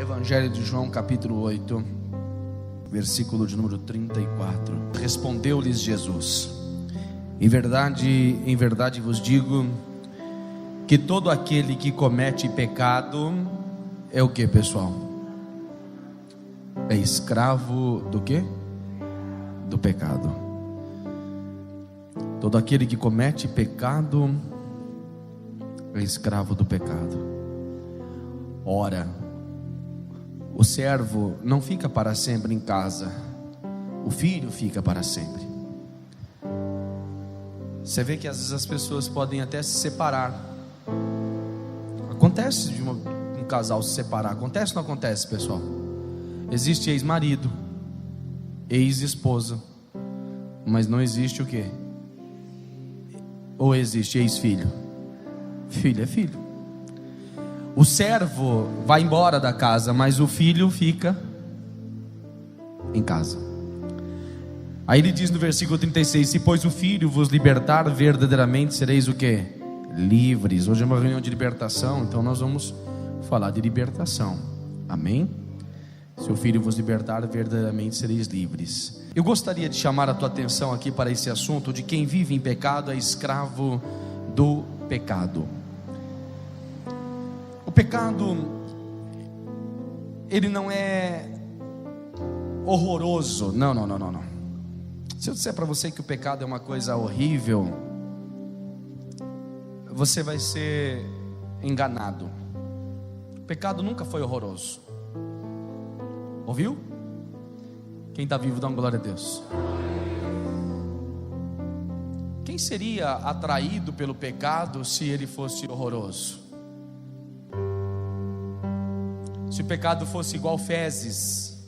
Evangelho de João, capítulo 8, versículo de número 34. Respondeu-lhes Jesus: em verdade vos digo que todo aquele que comete pecado é o que, pessoal? É escravo do quê? Do pecado. Todo aquele que comete pecado é escravo do pecado. Ora, o servo não fica para sempre em casa, o filho fica para sempre. Você vê que às vezes as pessoas podem até se separar. Acontece de um casal se separar. Acontece ou não acontece, pessoal? Existe ex-marido, ex-esposa, mas não existe o quê? Ou existe ex-filho? Filho é filho. O servo vai embora da casa, mas o filho fica em casa. Aí ele diz no versículo 36: se pois o filho vos libertar, verdadeiramente sereis o quê? Livres. Hoje é uma reunião de libertação, então nós vamos falar de libertação. Amém? Se o filho vos libertar, verdadeiramente sereis livres. Eu gostaria de chamar a tua atenção aqui para esse assunto de quem vive em pecado é escravo do pecado. O pecado, ele não é horroroso. Não. Se eu disser para você que o pecado é uma coisa horrível, você vai ser enganado. O pecado nunca foi horroroso. Ouviu? Quem está vivo dá uma glória a Deus. Quem seria atraído pelo pecado se ele fosse horroroso? Se o pecado fosse igual fezes,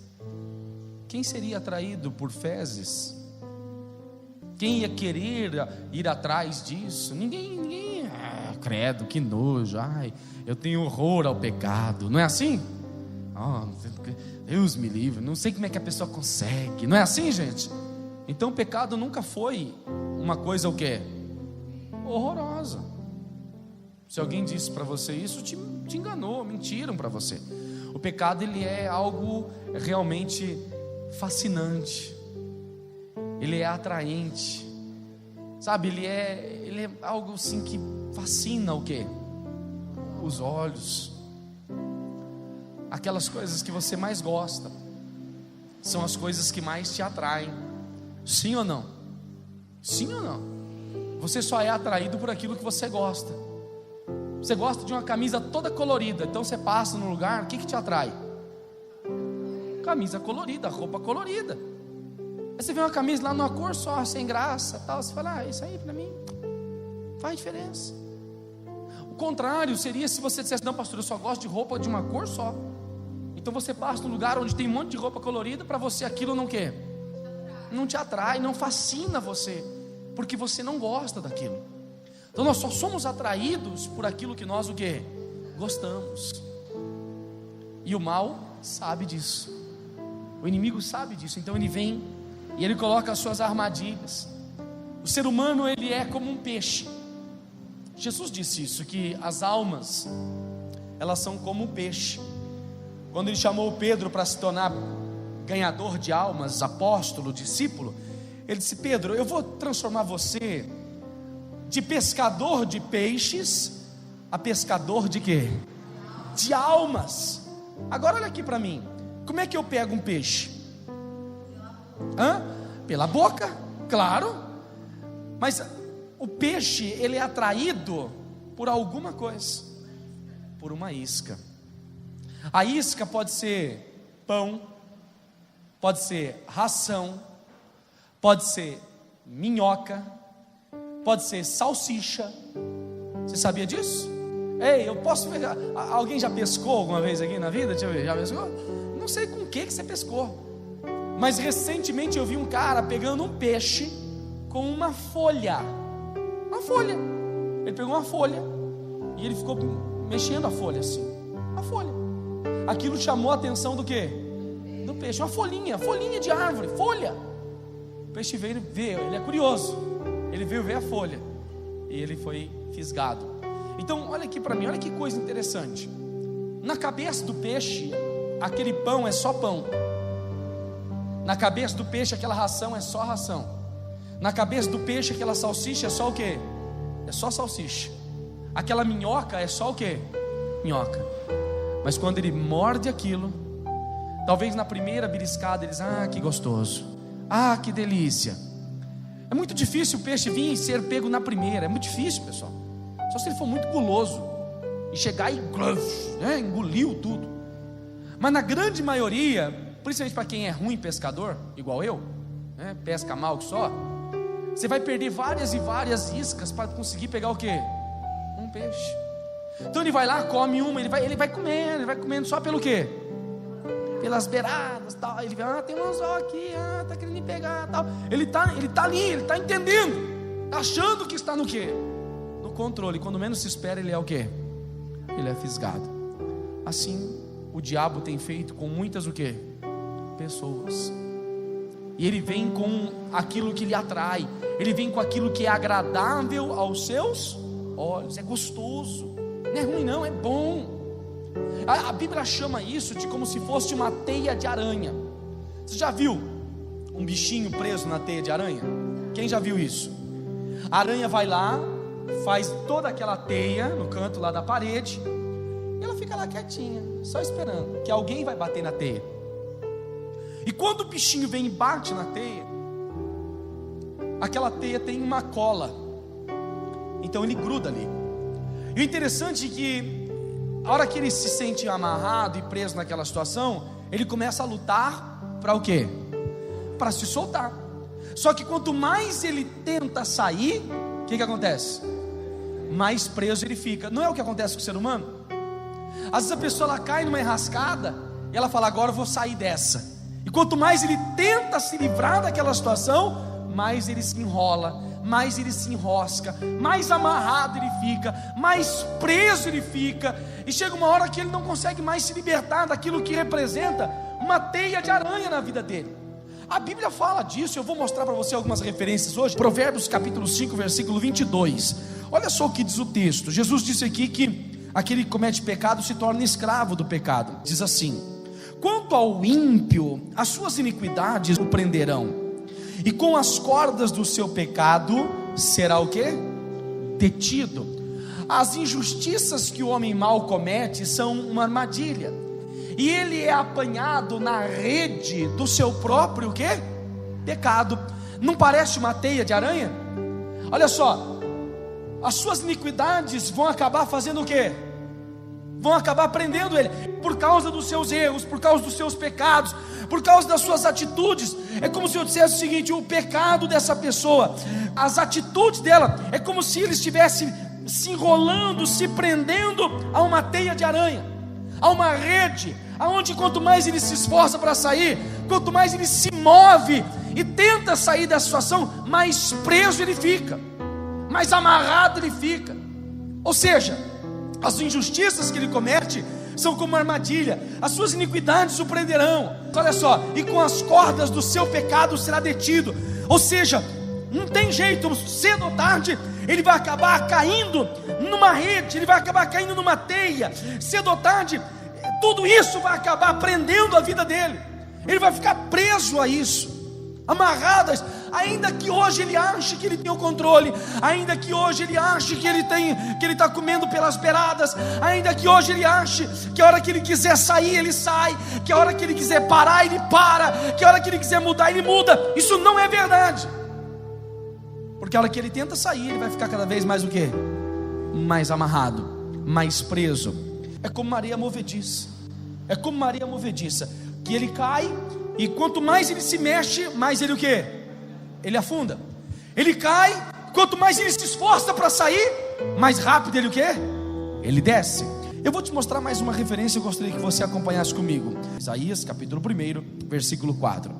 quem seria atraído por fezes? Quem ia querer ir atrás disso? Ninguém. Credo, que nojo. Ai, eu tenho horror ao pecado. Não é assim? Deus me livre. Não sei como é que a pessoa consegue. Não é assim, gente? Então o pecado nunca foi uma coisa o quê? Horrorosa. Se alguém disse para você isso, te enganou, mentiram para você. O pecado, ele é algo realmente fascinante. Ele é atraente. Sabe, ele é algo assim que fascina o quê? Os olhos. Aquelas coisas que você mais gosta são as coisas que mais te atraem. Sim ou não? Sim ou não? Você só é atraído por aquilo que você gosta. Você gosta de uma camisa toda colorida, então você passa num lugar, o que te atrai? Camisa colorida, roupa colorida. Aí você vê uma camisa lá numa cor só, sem graça, tal, você fala, isso aí para mim faz diferença. O contrário seria se você dissesse, não, pastor, eu só gosto de roupa de uma cor só. Então você passa num lugar onde tem um monte de roupa colorida, para você aquilo não quer? Não te atrai, não fascina você, porque você não gosta daquilo. Então nós só somos atraídos por aquilo que nós o quê? Gostamos. E o mal sabe disso. O inimigo sabe disso. Então ele vem e ele coloca as suas armadilhas. O ser humano, ele é como um peixe. Jesus disse isso, que as almas, elas são como um peixe. Quando ele chamou Pedro para se tornar ganhador de almas, apóstolo, discípulo, ele disse: Pedro, eu vou transformar você de pescador de peixes a pescador de quê? De almas. Agora olha aqui para mim. Como é que eu pego um peixe? Pela boca, claro. Mas o peixe, ele é atraído por alguma coisa. Por uma isca. A isca pode ser pão, pode ser ração, pode ser minhoca, pode ser salsicha. Você sabia disso? Ei, eu posso pegar. Alguém já pescou alguma vez aqui na vida? Deixa eu ver, já pescou? Não sei com o que você pescou, mas recentemente eu vi um cara pegando um peixe com uma folha. Uma folha. Ele pegou uma folha e ele ficou mexendo a folha assim. Uma folha. Aquilo chamou a atenção do quê? Do peixe. Uma folhinha de árvore, folha. O peixe veio ver, ele é curioso. Ele veio ver a folha e ele foi fisgado. Então olha aqui para mim, olha que coisa interessante. Na cabeça do peixe, aquele pão é só pão. Na cabeça do peixe, aquela ração é só ração. Na cabeça do peixe, aquela salsicha é só o quê? É só salsicha. Aquela minhoca é só o quê? Minhoca. Mas quando ele morde aquilo, talvez na primeira beliscada eles, que gostoso, que delícia. É muito difícil o peixe vir e ser pego na primeira. É muito difícil, pessoal. Só se ele for muito guloso e chegar e engoliu tudo. Mas na grande maioria, principalmente para quem é ruim pescador, igual eu, pesca mal que só, você vai perder várias e várias iscas para conseguir pegar o quê? Um peixe. Então ele vai lá, come uma, ele vai comendo só pelo quê? Pelas beiradas, tal. Ele vê, tem um anzol aqui, tá querendo me pegar, tal. Ele tá ali, ele tá entendendo, achando que está no quê? No controle. Quando menos se espera, ele é o quê? Ele é fisgado. Assim o diabo tem feito com muitas o quê? Pessoas. E ele vem com aquilo que lhe atrai, ele vem com aquilo que é agradável aos seus olhos, é gostoso, não é ruim não, é bom. A Bíblia chama isso de como se fosse uma teia de aranha. Você já viu um bichinho preso na teia de aranha? Quem já viu isso? A aranha vai lá, faz toda aquela teia no canto lá da parede, e ela fica lá quietinha, só esperando que alguém vai bater na teia. E quando o bichinho vem e bate na teia, aquela teia tem uma cola, então ele gruda ali. E o interessante é que a hora que ele se sente amarrado e preso naquela situação, ele começa a lutar para o quê? Para se soltar. Só que quanto mais ele tenta sair, o que acontece? Mais preso ele fica. Não é o que acontece com o ser humano? Às vezes a pessoa ela cai numa enrascada e ela fala, agora eu vou sair dessa. E quanto mais ele tenta se livrar daquela situação, mais ele se enrola, mais ele se enrosca, mais amarrado ele fica, mais preso ele fica, e chega uma hora que ele não consegue mais se libertar daquilo que representa uma teia de aranha na vida dele. A Bíblia fala disso, eu vou mostrar para você algumas referências hoje. Provérbios capítulo 5, versículo 22. Olha só o que diz o texto. Jesus disse aqui que aquele que comete pecado se torna escravo do pecado. Diz assim: quanto ao ímpio, as suas iniquidades o prenderão, e com as cordas do seu pecado será o quê? Detido. As injustiças que o homem mau comete são uma armadilha, e ele é apanhado na rede do seu próprio o quê? Pecado. Não parece uma teia de aranha? Olha só, as suas iniquidades vão acabar fazendo o quê? Vão acabar prendendo ele, por causa dos seus erros, por causa dos seus pecados, por causa das suas atitudes. É como se eu dissesse o seguinte: o pecado dessa pessoa, as atitudes dela, é como se ele estivesse se enrolando, se prendendo a uma teia de aranha, a uma rede, aonde quanto mais ele se esforça para sair, quanto mais ele se move e tenta sair da situação, mais preso ele fica, mais amarrado ele fica. Ou seja, as injustiças que ele comete são como uma armadilha, as suas iniquidades o prenderão. Olha só, e com as cordas do seu pecado será detido. Ou seja, não tem jeito, cedo ou tarde ele vai acabar caindo numa rede, ele vai acabar caindo numa teia. Cedo ou tarde, tudo isso vai acabar prendendo a vida dele. Ele vai ficar preso a isso, amarradas. Ainda que hoje ele ache que ele tem o controle, ainda que hoje ele ache que ele está comendo pelas beiradas, ainda que hoje ele ache que a hora que ele quiser sair, ele sai, que a hora que ele quiser parar, ele para, que a hora que ele quiser mudar, ele muda. Isso não é verdade, porque a hora que ele tenta sair, ele vai ficar cada vez mais o quê? Mais amarrado, mais preso. É como Maria movediça, que ele cai, e quanto mais ele se mexe, mais ele o quê? Ele afunda. Ele cai, quanto mais ele se esforça para sair, mais rápido ele o quê? Ele desce. Eu vou te mostrar mais uma referência, eu gostaria que você acompanhasse comigo. Isaías capítulo 1, versículo 4.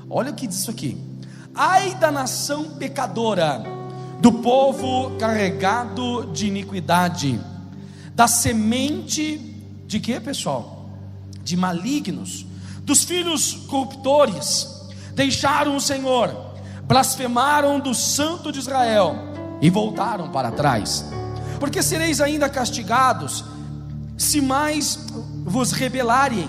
Olha o que diz isso aqui: ai da nação pecadora, do povo carregado de iniquidade, da semente de quê, pessoal? De malignos, dos filhos corruptores. Deixaram o Senhor, blasfemaram do Santo de Israel e voltaram para trás. Porque sereis ainda castigados se mais vos rebelarem?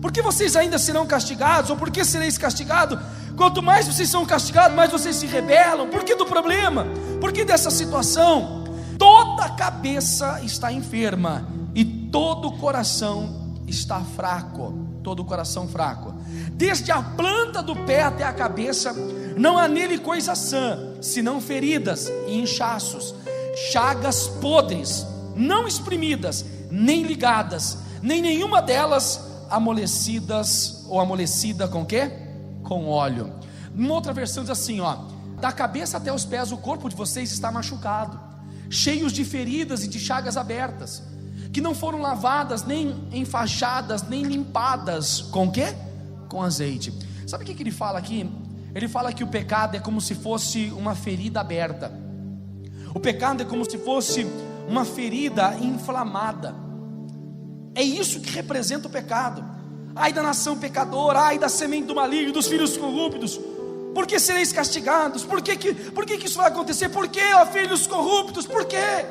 Porque vocês ainda serão castigados, ou porque sereis castigados? Quanto mais vocês são castigados, mais vocês se rebelam. Por que do problema? Por que dessa situação? Toda a cabeça está enferma, e todo o coração está fraco. Todo o coração fraco. Desde a planta do pé até a cabeça, não há nele coisa sã, senão feridas e inchaços, chagas podres, não espremidas, nem ligadas, nem nenhuma delas amolecidas, ou amolecida com quê? Com óleo. Uma outra versão diz assim, da cabeça até os pés o corpo de vocês está machucado, cheios de feridas e de chagas abertas, que não foram lavadas, nem enfaixadas, nem limpadas, com o quê? Com azeite. Sabe o que ele fala aqui? Ele fala que o pecado é como se fosse uma ferida aberta. O pecado é como se fosse uma ferida inflamada. É isso que representa o pecado. Ai da nação pecadora, ai da semente do maligno, dos filhos corruptos. Por que sereis castigados? Por que isso vai acontecer? Por que, ó filhos corruptos? Por quê?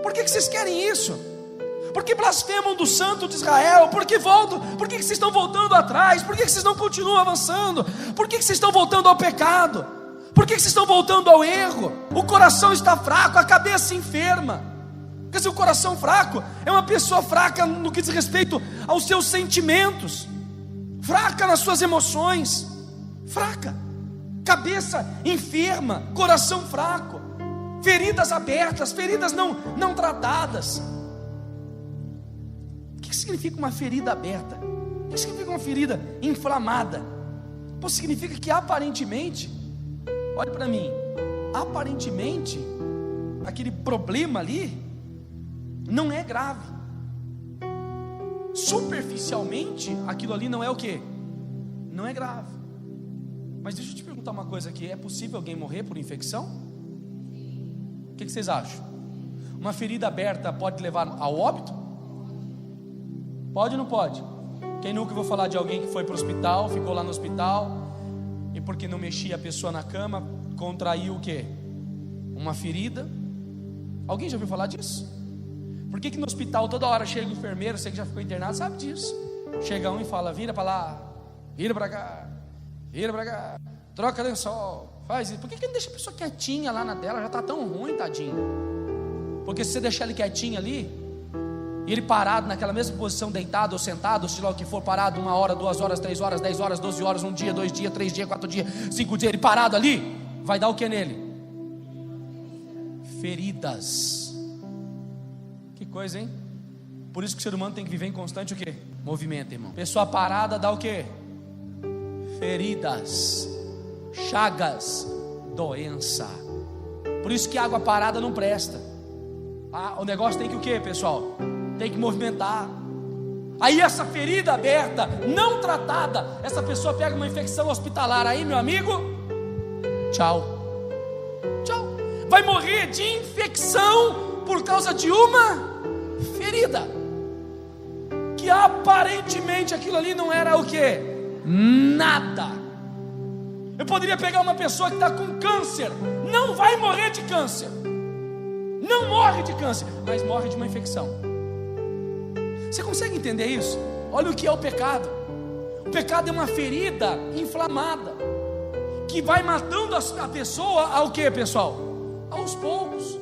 Por que vocês querem isso? Por que blasfemam do santo de Israel? Por que voltam? Por que vocês estão voltando atrás? Por que vocês não continuam avançando? Por que vocês estão voltando ao pecado? Por que vocês estão voltando ao erro? O coração está fraco, a cabeça enferma. Quer dizer, o coração fraco é uma pessoa fraca no que diz respeito aos seus sentimentos, fraca nas suas emoções, fraca, cabeça enferma, coração fraco, feridas abertas, feridas não tratadas. O que significa uma ferida aberta? O que significa uma ferida inflamada? Pô, significa que aparentemente, olhe para mim, aparentemente aquele problema ali não é grave. Superficialmente aquilo ali não é o quê? Não é grave. Mas deixa eu te perguntar uma coisa aqui: é possível alguém morrer por infecção? O que vocês acham? Uma ferida aberta pode levar ao óbito? Pode ou não pode? Quem nunca ouviu falar de alguém que foi para o hospital, ficou lá no hospital, e porque não mexia a pessoa na cama, contraiu o quê? Uma ferida? Alguém já ouviu falar disso? Por que no hospital toda hora chega o enfermeiro, você que já ficou internado sabe disso, chega um e fala: vira para lá, vira para cá, vira para cá, troca lençol, faz isso. Por que não deixa a pessoa quietinha lá na dela? Já está tão ruim, tadinho. Porque se você deixar ele quietinho ali, e ele parado naquela mesma posição, deitado ou sentado, se lá o que for, parado 1 hora, 2 horas, 3 horas, 10 horas, 12 horas, 1 dia, 2 dias, 3 dias, 4 dias, 5 dias, ele parado ali, vai dar o que nele? Feridas. Que coisa, hein? Por isso que o ser humano tem que viver em constante o quê? Movimento, irmão. Pessoa parada dá o quê? Feridas, chagas, doença. Por isso que água parada não presta. O negócio tem que o quê, pessoal? Tem que movimentar. Aí essa ferida aberta, não tratada, essa pessoa pega uma infecção hospitalar, aí meu amigo, tchau, tchau. Vai morrer de infecção por causa de uma ferida, que aparentemente aquilo ali não era o quê? Nada. Eu poderia pegar uma pessoa que está com câncer, não vai morrer de câncer, não morre de câncer, mas morre de uma infecção. Você consegue entender isso? Olha o que é o pecado. O pecado é uma ferida inflamada, que vai matando a pessoa ao que, pessoal? Aos poucos.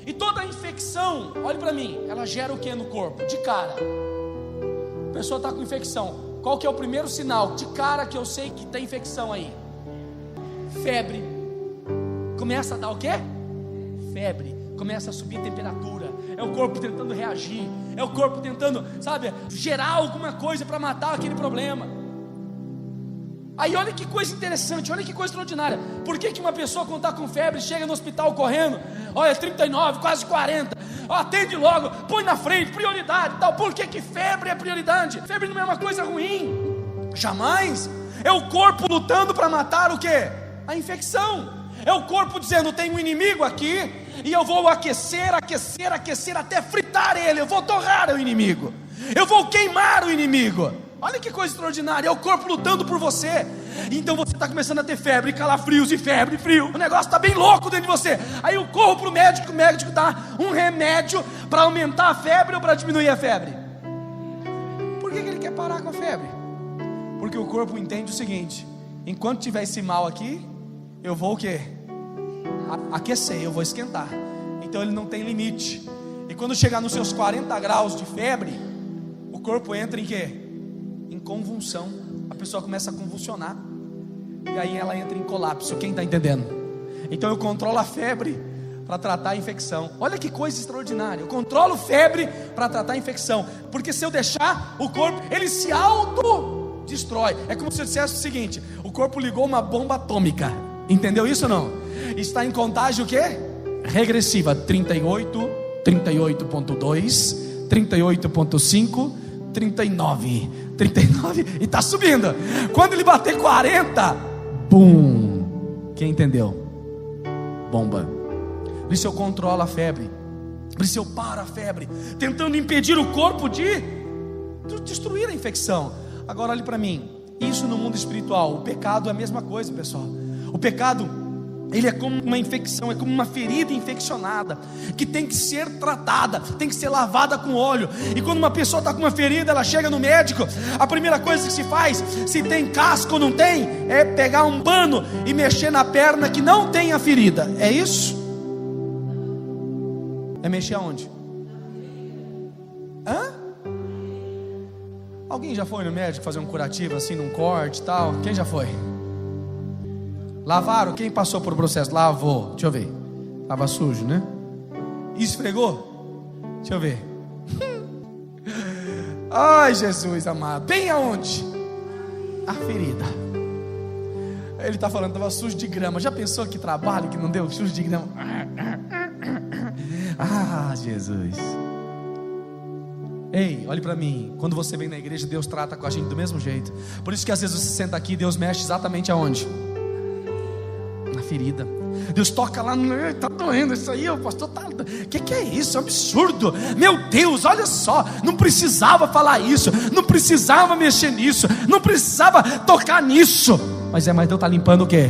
E toda infecção, olhe para mim, ela gera o que no corpo? De cara, a pessoa está com infecção. Qual que é o primeiro sinal de cara que eu sei que tem infecção aí? Febre. Começa a dar o quê? Febre. Começa a subir a temperatura. É o corpo tentando reagir, é o corpo tentando, sabe, gerar alguma coisa para matar aquele problema. Aí olha que coisa interessante, olha que coisa extraordinária. Por que uma pessoa quando está com febre chega no hospital correndo? Olha, 39, quase 40, atende logo, põe na frente, prioridade tal. Por que febre é prioridade? Febre não é uma coisa ruim, jamais. É o corpo lutando para matar o quê? A infecção. É o corpo dizendo: tem um inimigo aqui, e eu vou aquecer até fritar ele. Eu vou torrar o inimigo, eu vou queimar o inimigo. Olha que coisa extraordinária. É o corpo lutando por você. Então você está começando a ter febre, calafrios e febre, frio. O negócio está bem louco dentro de você. Aí eu corro para o médico dá um remédio para aumentar a febre ou para diminuir a febre. Por que ele quer parar com a febre? Porque o corpo entende o seguinte: enquanto tiver esse mal aqui, eu vou o quê? Aquecer, eu vou esquentar. Então ele não tem limite. E quando chegar nos seus 40 graus de febre, o corpo entra em quê? Em convulsão. A pessoa começa a convulsionar. E aí ela entra em colapso. Quem está entendendo? Então eu controlo a febre para tratar a infecção. Olha que coisa extraordinária. Eu controlo febre para tratar a infecção. Porque se eu deixar o corpo, ele se autodestrói. É como se eu dissesse o seguinte: o corpo ligou uma bomba atômica. Entendeu isso ou não? Está em contagem o quê? Regressiva. 38, 38.2, 38.5, 39, e está subindo. Quando ele bater 40, bum. Quem entendeu? Bomba. Por isso eu controlo a febre, por isso eu paro a febre, tentando impedir o corpo de destruir a infecção. Agora olhe para mim, isso no mundo espiritual. O pecado é a mesma coisa, pessoal. O pecado, ele é como uma infecção, é como uma ferida infeccionada, que tem que ser tratada, tem que ser lavada com óleo. E quando uma pessoa está com uma ferida, ela chega no médico, a primeira coisa que se faz, se tem casco ou não tem, é pegar um pano e mexer na perna que não tem a ferida. É isso? É mexer aonde? Hã? Alguém já foi no médico fazer um curativo assim, num corte e tal? Quem já foi? Lavaram? Quem passou por o processo? Lavou. Deixa eu ver. Estava sujo, né? Esfregou? Deixa eu ver. Ai, Jesus amado. Bem aonde? A ferida. Ele está falando, estava sujo de grama. Já pensou que trabalho que não deu? Sujo de grama. Ah, Jesus. Ei, olhe para mim. Quando você vem na igreja, Deus trata com a gente do mesmo jeito. Por isso que às vezes você senta aqui e Deus mexe exatamente aonde? Na ferida. Deus toca lá, tá doendo isso aí, o pastor tá. Que é isso? É um absurdo. Meu Deus, olha só, não precisava falar isso, não precisava mexer nisso, não precisava tocar nisso. Mas Deus está limpando o quê?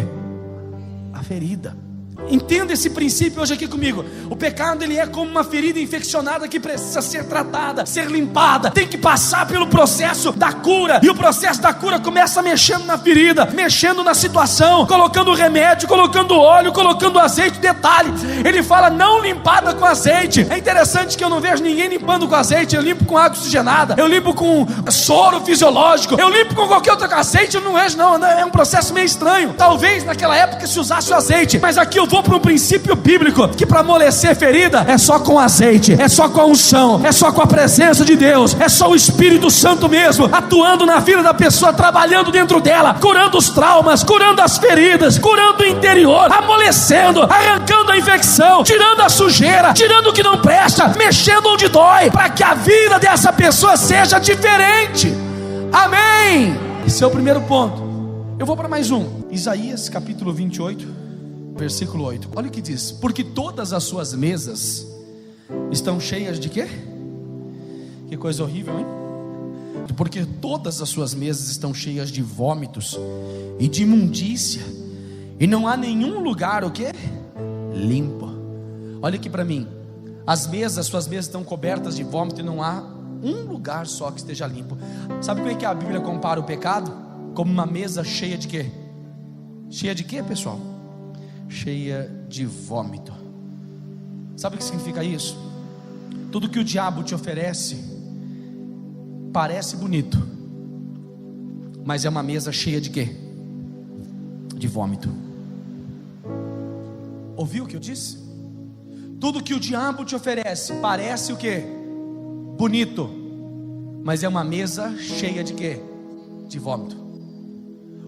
A ferida. Entenda esse princípio hoje aqui comigo. O pecado, ele é como uma ferida infeccionada que precisa ser tratada, ser limpada, tem que passar pelo processo da cura. E o processo da cura começa mexendo na ferida, mexendo na situação, colocando remédio, colocando óleo, colocando azeite. Detalhe, ele fala não limpada com azeite. É interessante que eu não vejo ninguém limpando com azeite. Eu limpo com água oxigenada, eu limpo com soro fisiológico, eu limpo com qualquer outro azeite. Eu não vejo não, é um processo meio estranho. Talvez naquela época se usasse o azeite, mas aqui eu vou para um princípio bíblico, que para amolecer ferida é só com azeite, é só com a unção, é só com a presença de Deus, é só o Espírito Santo mesmo, atuando na vida da pessoa, trabalhando dentro dela, curando os traumas, curando as feridas, curando o interior, amolecendo, arrancando a infecção, tirando a sujeira, tirando o que não presta, mexendo onde dói, para que a vida dessa pessoa seja diferente. Amém. Esse é o primeiro ponto. Eu vou para mais um. Isaías capítulo 28, versículo 8, olha o que diz: porque todas as suas mesas estão cheias de quê? Que coisa horrível, hein? Porque todas as suas mesas estão cheias de vômitos e de imundícia, e não há nenhum lugar, o quê? Limpo. Olha aqui para mim, suas mesas estão cobertas de vômito e não há um lugar só que esteja limpo. Sabe como é que a Bíblia compara o pecado? Como uma mesa cheia de quê? Cheia de quê, pessoal? Cheia de vômito. Sabe o que significa isso? Tudo que o diabo te oferece parece bonito, mas é uma mesa cheia de quê? De vômito. Ouviu o que eu disse? Tudo que o diabo te oferece parece o quê? Bonito, mas é uma mesa cheia de quê? De vômito.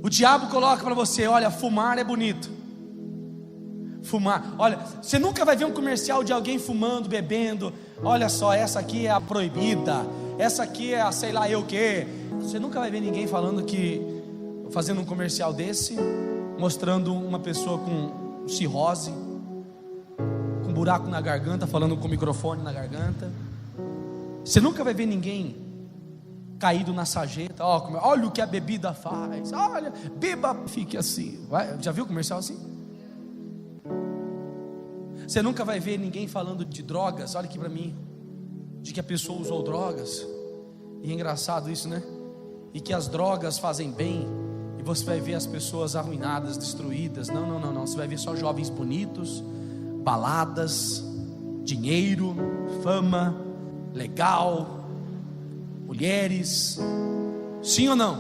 O diabo coloca para você: olha, fumar é bonito. Fumar, olha, você nunca vai ver um comercial de alguém fumando, bebendo. Olha só, essa aqui é a proibida, essa aqui é a sei lá eu que. Você nunca vai ver ninguém fazendo um comercial desse, mostrando uma pessoa com cirrose, com buraco na garganta, falando com o microfone na garganta. Você nunca vai ver ninguém caído na sarjeta. Olha o que a bebida faz. Olha, beba, fique assim. Já viu o comercial assim? Você nunca vai ver ninguém falando de drogas. Olha aqui para mim, de que a pessoa usou drogas. E é engraçado isso, né? E que as drogas fazem bem. E você vai ver as pessoas arruinadas, destruídas. Não. Você vai ver só jovens bonitos, baladas, dinheiro, fama, legal, mulheres. Sim ou não?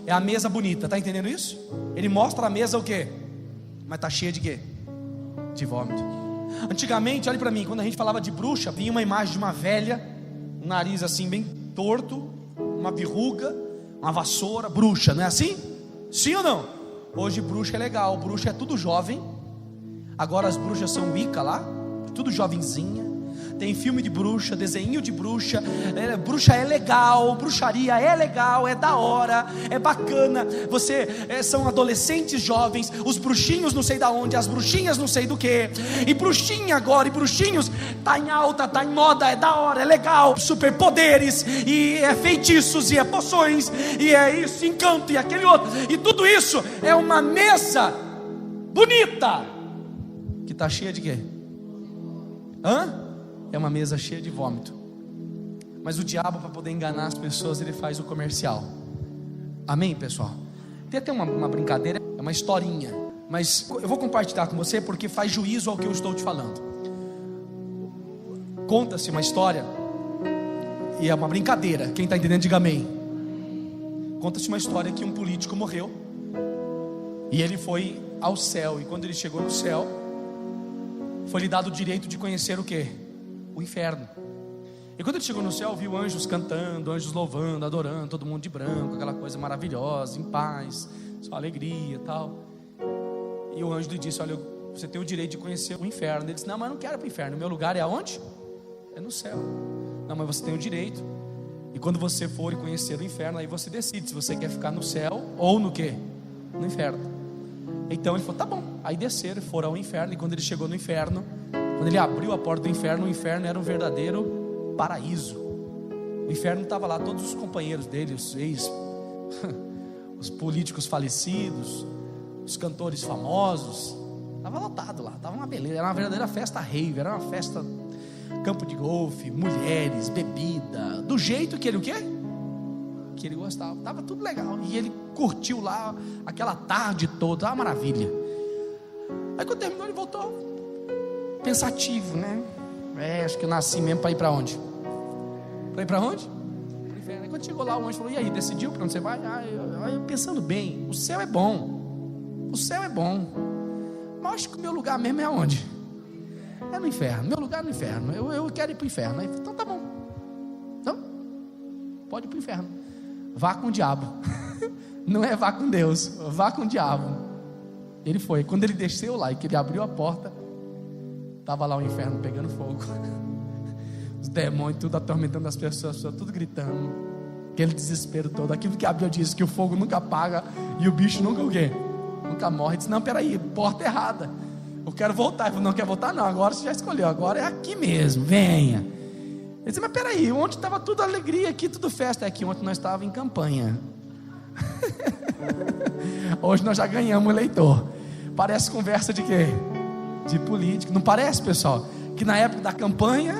É a mesa bonita, tá entendendo isso? Ele mostra a mesa o quê? Mas tá cheia de quê? De vômito. Antigamente, olha para mim, quando a gente falava de bruxa, vinha uma imagem de uma velha, um nariz assim bem torto, uma verruga, uma vassoura, bruxa, não é assim? Sim ou não? Hoje bruxa é legal, bruxa é tudo jovem. Agora as bruxas são Wicca lá, tudo jovenzinha. Tem filme de bruxa, desenho de bruxa. Bruxa é legal, bruxaria é legal, é da hora, é bacana. São adolescentes jovens, os bruxinhos não sei da onde, as bruxinhas não sei do que. E bruxinha agora, e bruxinhos, tá em alta, tá em moda, é da hora, é legal. Superpoderes, e é feitiços, e é poções, e é isso, encanto, e aquele outro. E tudo isso é uma mesa bonita, que tá cheia de quê? É uma mesa cheia de vômito. Mas o diabo, para poder enganar as pessoas, ele faz o comercial. Amém, pessoal? Tem até uma brincadeira, é uma historinha, mas eu vou compartilhar com você porque faz juízo ao que eu estou te falando. Conta-se uma história, e é uma brincadeira. Quem está entendendo, diga amém. Conta-se uma história que um político morreu, e ele foi ao céu. E quando ele chegou no céu, foi lhe dado o direito de conhecer o quê? O inferno. E quando ele chegou no céu, viu anjos cantando, anjos louvando, adorando, todo mundo de branco, aquela coisa maravilhosa, em paz, só alegria e tal. E o anjo lhe disse: olha, você tem o direito de conhecer o inferno. Ele disse: não, mas eu não quero ir para o inferno, o meu lugar é aonde? É no céu. Não, mas você tem o direito. E quando você for e conhecer o inferno, aí você decide se você quer ficar no céu ou no quê? No inferno. Então ele falou: tá bom. Aí desceram, foram ao inferno. E quando ele chegou no inferno, quando ele abriu a porta do inferno, o inferno era um verdadeiro paraíso. O inferno estava lá, todos os companheiros dele, os políticos falecidos, os cantores famosos. Estava lotado lá, estava uma beleza. Era uma verdadeira festa rave, era uma festa, campo de golfe, mulheres, bebida, do jeito que ele o quê? Que ele gostava. Estava tudo legal. E ele curtiu lá aquela tarde toda, uma maravilha. Aí quando terminou, ele voltou pensativo, né? Acho que eu nasci mesmo para ir para onde? Para ir para onde? Para o inferno. Aí quando chegou lá, o anjo falou: e aí, decidiu para onde você vai? Eu pensando bem, o céu é bom. O céu é bom. Mas acho que o meu lugar mesmo é onde? É no inferno. Meu lugar é no inferno. Eu quero ir para o inferno. Aí, então tá bom. Então, pode ir para o inferno. Vá com o diabo. Não é vá com Deus, vá com o diabo. Ele foi. Quando ele desceu lá e que ele abriu a porta, estava lá o inferno pegando fogo. Os demônios tudo atormentando as pessoas tudo gritando. Aquele desespero todo. Aquilo que a Bíblia diz, que o fogo nunca apaga e o bicho nunca o quê? Nunca morre. Ele disse: não, peraí, porta errada, eu quero voltar. Ele falou: não quer voltar não, agora você já escolheu, agora é aqui mesmo, venha. Ele disse: mas peraí, ontem estava tudo alegria aqui, tudo festa. É que ontem nós estávamos em campanha. Hoje nós já ganhamos o eleitor. Parece conversa de quê? De político. Não parece, pessoal? Que na época da campanha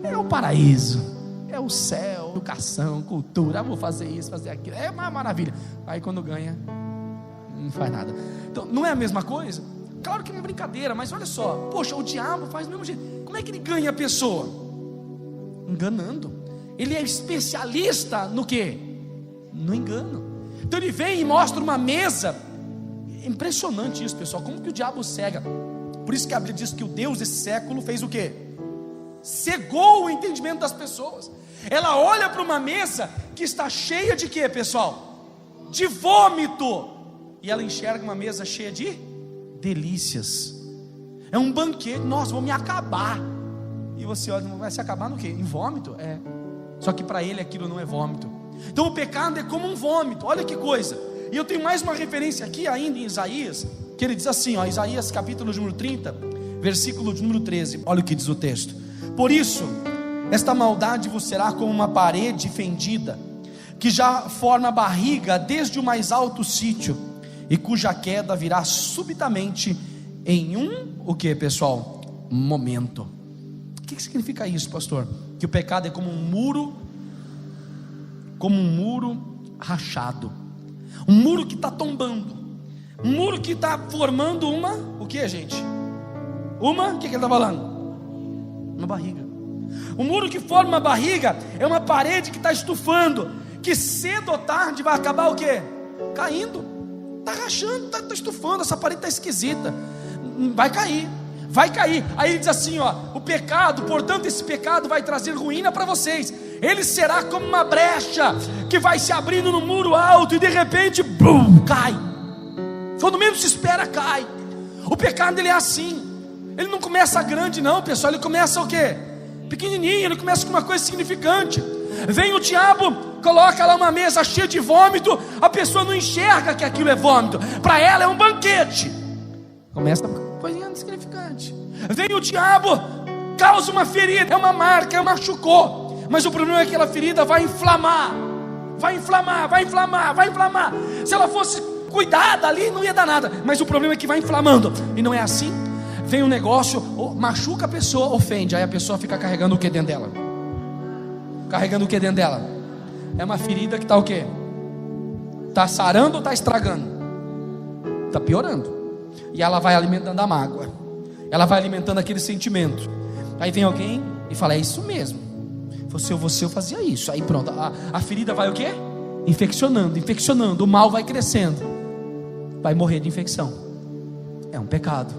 é o paraíso, é o céu, educação, cultura, vou fazer isso, fazer aquilo, é uma maravilha. Aí quando ganha, não faz nada. Então não é a mesma coisa? Claro que é uma brincadeira, mas olha só, poxa, o diabo faz do mesmo jeito. Como é que ele ganha a pessoa? Enganando. Ele é especialista no quê? No engano. Então ele vem e mostra uma mesa. Impressionante isso, pessoal, como que o diabo cega. Por isso que a Bíblia diz que o Deus desse século fez o quê? Cegou o entendimento das pessoas. Ela olha para uma mesa que está cheia de quê, pessoal? De vômito. E ela enxerga uma mesa cheia de delícias. É um banquete. Nossa, vou me acabar. E você olha, vai se acabar no quê? Em vômito? É. Só que para ele aquilo não é vômito. Então o pecado é como um vômito. Olha que coisa. E eu tenho mais uma referência aqui ainda em Isaías, que ele diz assim, ó, Isaías capítulo número 30, versículo número 13. Olha o que diz o texto: por isso esta maldade vos será como uma parede fendida, que já forma barriga desde o mais alto sítio, e cuja queda virá subitamente em o que, pessoal? Momento. O que significa isso, pastor? Que o pecado é como um muro rachado, um muro que está tombando, um muro que está formando o que, gente? O que ele está falando? Uma barriga. O muro que forma uma barriga é uma parede que está estufando, que cedo ou tarde vai acabar o quê? Caindo. Está rachando, está estufando, essa parede está esquisita, vai cair. Aí ele diz assim, o pecado, portanto esse pecado vai trazer ruína para vocês. Ele será como uma brecha que vai se abrindo no muro alto, e de repente, bum, cai. Quando menos se espera, cai. O pecado, ele é assim. Ele não começa grande não, pessoal. Ele começa o quê? Pequenininho. Ele começa com uma coisa significante. Vem o diabo, coloca lá uma mesa cheia de vômito. A pessoa não enxerga que aquilo é vômito, para ela é um banquete. Começa com coisinha insignificante. Vem o diabo, causa uma ferida, é uma marca, machucou. Mas o problema é que aquela ferida vai inflamar. Se ela fosse cuidada ali, não ia dar nada. Mas o problema é que vai inflamando. E não é assim. Vem um negócio, machuca a pessoa, ofende. Aí a pessoa fica carregando o que dentro dela? É uma ferida que está o quê? Está sarando ou está estragando? Está piorando. E ela vai alimentando a mágoa, ela vai alimentando aquele sentimento. Aí vem alguém e fala: é isso mesmo, eu fazia isso. Aí pronto, a ferida vai o quê? Infeccionando, o mal vai crescendo, vai morrer de infecção. É um pecado,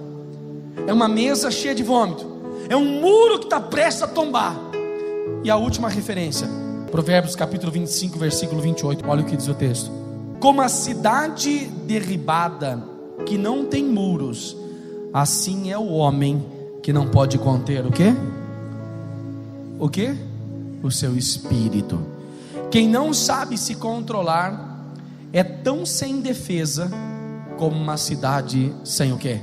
é uma mesa cheia de vômito, é um muro que está prestes a tombar. E a última referência, Provérbios capítulo 25, versículo 28, olha o que diz o texto: como a cidade derribada que não tem muros, assim é o homem que não pode conter o quê? O quê? O seu espírito. Quem não sabe se controlar é tão sem defesa como uma cidade sem o quê?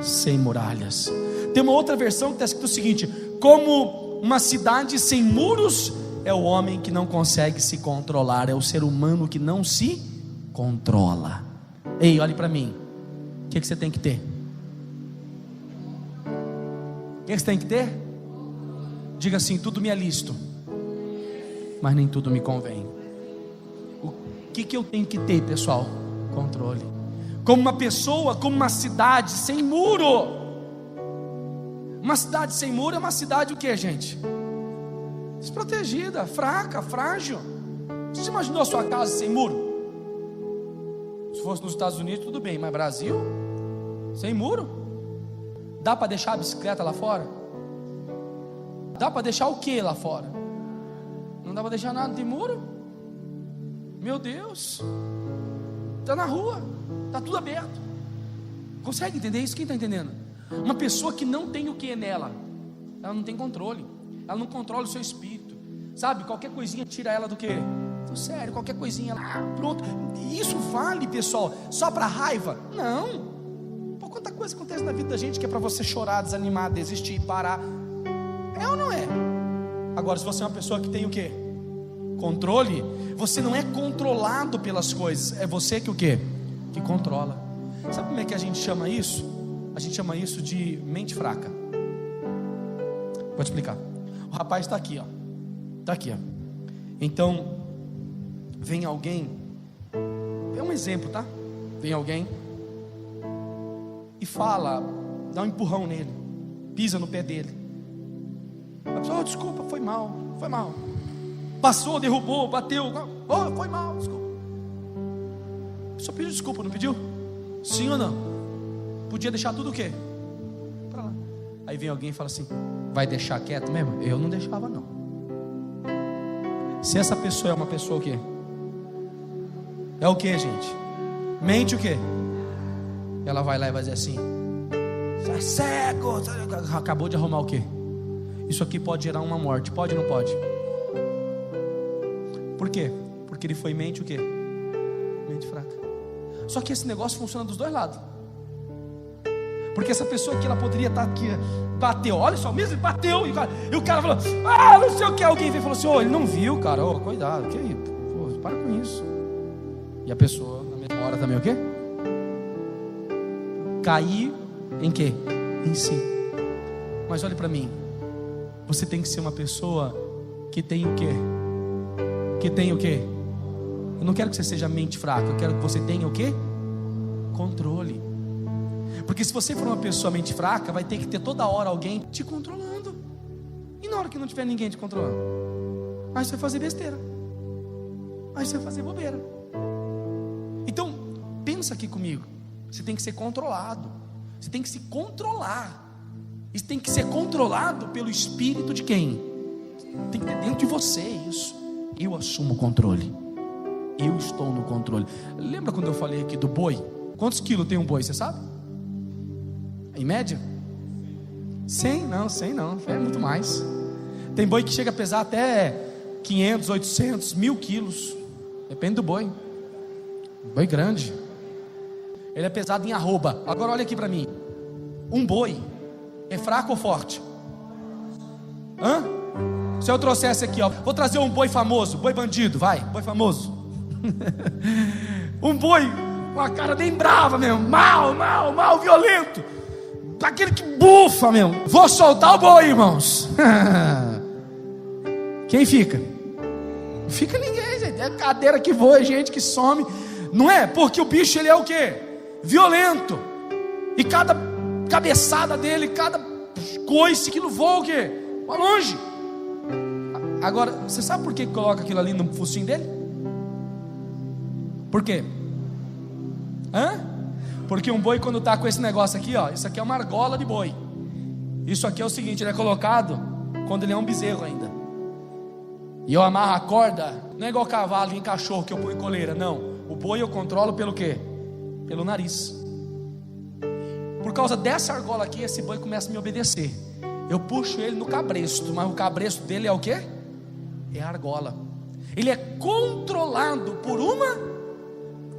Sem muralhas. Tem uma outra versão que está escrito o seguinte: como uma cidade sem muros é o homem que não consegue se controlar, é o ser humano que não se controla. Ei, olhe para mim. O que você tem que ter? O que você tem que ter? Diga assim: tudo me é lícito, mas nem tudo me convém. O que eu tenho que ter, pessoal? Controle. Como uma pessoa, como uma cidade sem muro. Uma cidade sem muro é uma cidade o que, gente? Desprotegida, fraca, frágil. Você imaginou a sua casa sem muro? Se fosse nos Estados Unidos, tudo bem, mas Brasil, sem muro? Dá para deixar a bicicleta lá fora? Dá para deixar o que lá fora? Não dá para deixar nada, não tem muro? Meu Deus, está na rua, está tudo aberto. Consegue entender isso? Quem está entendendo? Uma pessoa que não tem o que nela, ela não tem controle, ela não controla o seu espírito, sabe? Qualquer coisinha tira ela do que? Sério, qualquer coisinha lá, pronto. Isso vale, pessoal, só para raiva? Não. Pô, quanta coisa acontece na vida da gente que é para você chorar, desanimar, desistir, parar. É ou não é? Agora, se você é uma pessoa que tem o quê? Controle. Você não é controlado pelas coisas, é você que o quê? Que controla. Sabe como é que a gente chama isso? A gente chama isso de mente fraca. Vou te explicar. O rapaz está aqui, ó. Está aqui, ó. Então, vem alguém, é um exemplo, tá? Vem alguém e fala, dá um empurrão nele, pisa no pé dele. A pessoa: oh, desculpa, foi mal. Passou, derrubou, bateu, oh, foi mal, desculpa. A pessoa pediu desculpa, não pediu? Sim ou não? Podia deixar tudo o quê? Pra lá. Aí vem alguém e fala assim: vai deixar quieto mesmo? Eu não deixava não. Se essa pessoa é uma pessoa o quê? É o que, gente? Mente o quê? Ela vai lá e vai dizer assim: você é cego. Acabou de arrumar o quê? Isso aqui pode gerar uma morte. Pode ou não pode? Por quê? Porque ele foi mente o quê? Mente fraca. Só que esse negócio funciona dos dois lados. Porque essa pessoa aqui, ela poderia estar aqui, bateu, olha só, mesmo bateu, e o cara falou, não sei o que, alguém veio e falou assim, ele não viu, cara, cuidado, que aí, para com isso. E a pessoa, na mesma hora também, o quê? Cair em quê? Em si. Mas olhe para mim, você tem que ser uma pessoa que tem o quê? Que tem o quê? Eu não quero que você seja mente fraca, eu quero que você tenha o quê? Controle. Porque se você for uma pessoa mente fraca, vai ter que ter toda hora alguém te controlando. E na hora que não tiver ninguém te controlando, aí você vai fazer besteira, aí você vai fazer bobeira. Então, pensa aqui comigo. Você tem que ser controlado. Você tem que se controlar. Isso tem que ser controlado pelo espírito de quem? Tem que ter dentro de você isso. Eu assumo o controle. Eu estou no controle. Lembra quando eu falei aqui do boi? Quantos quilos tem um boi, você sabe? Em média? 100 não, é muito mais. Tem boi que chega a pesar até 500, 800, 1000 quilos. Depende do boi. Boi grande. Ele é pesado em arroba. Agora olha aqui para mim. Um boi é fraco ou forte? Se eu trouxesse aqui, vou trazer um boi famoso, boi bandido, vai, boi famoso. Um boi com a cara bem brava mesmo, mal, violento, aquele que bufa mesmo. Vou soltar o boi, irmãos. Quem fica? Não fica ninguém, gente. É cadeira que voa, é gente que some. Não é? Porque o bicho, ele é o quê? Violento. E cada cabeçada dele, cada coice, aquilo voa o quê? Para longe. Agora, você sabe por que coloca aquilo ali no focinho dele? Por quê? Porque um boi, quando está com esse negócio aqui, isso aqui é uma argola de boi. Isso aqui é o seguinte, ele é colocado quando ele é um bezerro ainda. E eu amarro a corda, não é igual cavalo e cachorro que eu ponho em coleira, não. O boi eu controlo pelo quê? Pelo nariz. Por causa dessa argola aqui, esse boi começa a me obedecer. Eu puxo ele no cabresto, mas o cabresto dele é o quê? É a argola. Ele é controlado por uma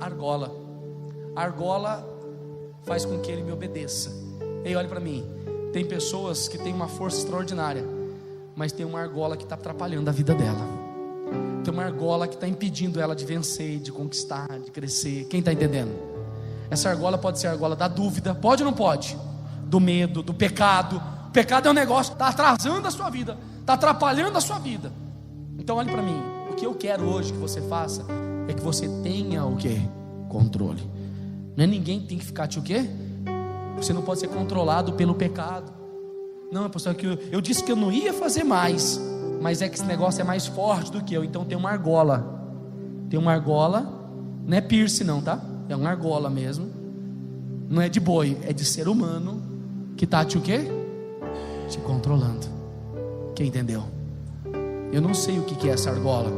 argola. A argola faz com que ele me obedeça. Ei, olha para mim. Tem pessoas que têm uma força extraordinária, mas tem uma argola que está atrapalhando a vida dela. Tem uma argola que está impedindo ela de vencer, de conquistar, de crescer. Quem está entendendo? Essa argola pode ser a argola da dúvida. Pode ou não pode? Do medo, do pecado. O pecado é um negócio que está atrasando a sua vida, está atrapalhando a sua vida. Então olhe para mim. O que eu quero hoje que você faça é que você tenha o quê? Controle. Não é ninguém que tem que ficar te o quê? Você não pode ser controlado pelo pecado. Não, pastor, que eu disse que eu não ia fazer mais, mas é que esse negócio é mais forte do que eu. Então tem uma argola. Tem uma argola. Não é piercing não, tá? É uma argola mesmo. Não é de boi, é de ser humano que está te o quê? Te controlando. Quem entendeu? Eu não sei o que é essa argola,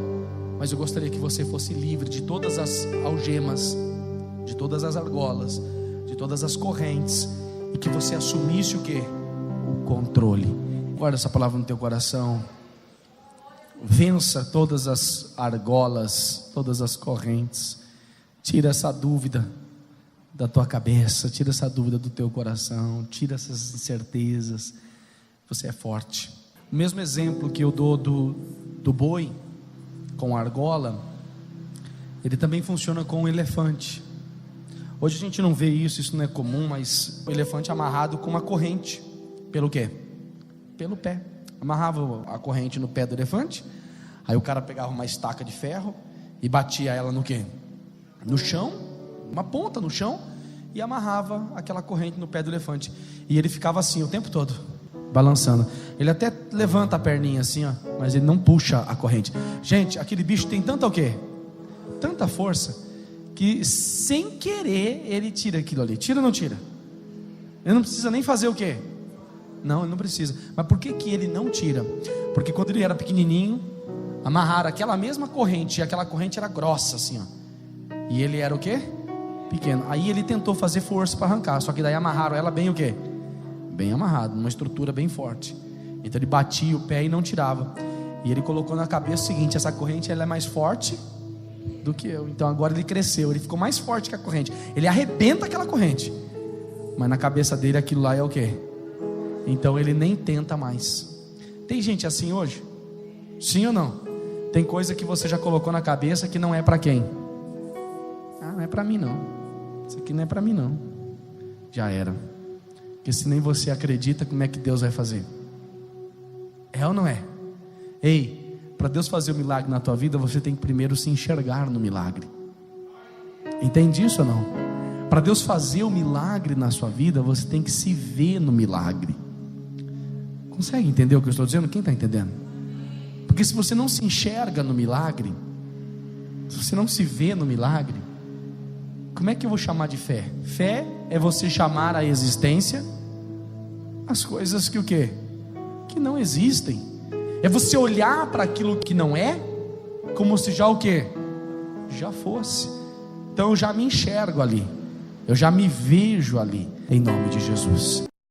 mas eu gostaria que você fosse livre de todas as algemas, de todas as argolas, de todas as correntes, e que você assumisse o quê? O controle. Guarda essa palavra no teu coração. Vença todas as argolas, todas as correntes. Tira essa dúvida da tua cabeça, tira essa dúvida do teu coração, tira essas incertezas. Você é forte. O mesmo exemplo que eu dou do boi com a argola, ele também funciona com o elefante. Hoje a gente não vê isso não é comum, mas o elefante amarrado com uma corrente. Pelo quê? Pelo pé. Amarrava a corrente no pé do elefante, aí o cara pegava uma estaca de ferro e batia ela no quê? No chão, uma ponta no chão, e amarrava aquela corrente no pé do elefante. E ele ficava assim o tempo todo, balançando. Ele até levanta a perninha assim, mas ele não puxa a corrente. Gente, aquele bicho tem tanta o quê? Tanta força, que sem querer ele tira aquilo ali. Tira ou não tira? Ele não precisa nem fazer o quê? Não, ele não precisa. Mas por que ele não tira? Porque quando ele era pequenininho, amarraram aquela mesma corrente, e aquela corrente era grossa assim, e ele era o quê? Pequeno. Aí ele tentou fazer força para arrancar, só que daí amarraram ela bem o quê? Bem amarrado, uma estrutura bem forte. Então ele batia o pé e não tirava. E ele colocou na cabeça o seguinte: essa corrente ela é mais forte do que eu. Então agora ele cresceu, ele ficou mais forte que a corrente. Ele arrebenta aquela corrente. Mas na cabeça dele aquilo lá é o quê? Então ele nem tenta mais. Tem gente assim hoje? Sim ou não? Tem coisa que você já colocou na cabeça que não é para quem? Ah, não é para mim não. Isso aqui não é para mim não. Já era. Porque se nem você acredita, como é que Deus vai fazer? É ou não é? Ei, para Deus fazer o milagre na tua vida, você tem que primeiro se enxergar no milagre. Entende isso ou não? Para Deus fazer o milagre na sua vida, você tem que se ver no milagre. Consegue entender o que eu estou dizendo? Quem está entendendo? Porque se você não se enxerga no milagre, se você não se vê no milagre, como é que eu vou chamar de fé? Fé é você chamar à existência as coisas que o quê? Que não existem. É você olhar para aquilo que não é, como se já o quê? Já fosse. Então eu já me enxergo ali, eu já me vejo ali, em nome de Jesus.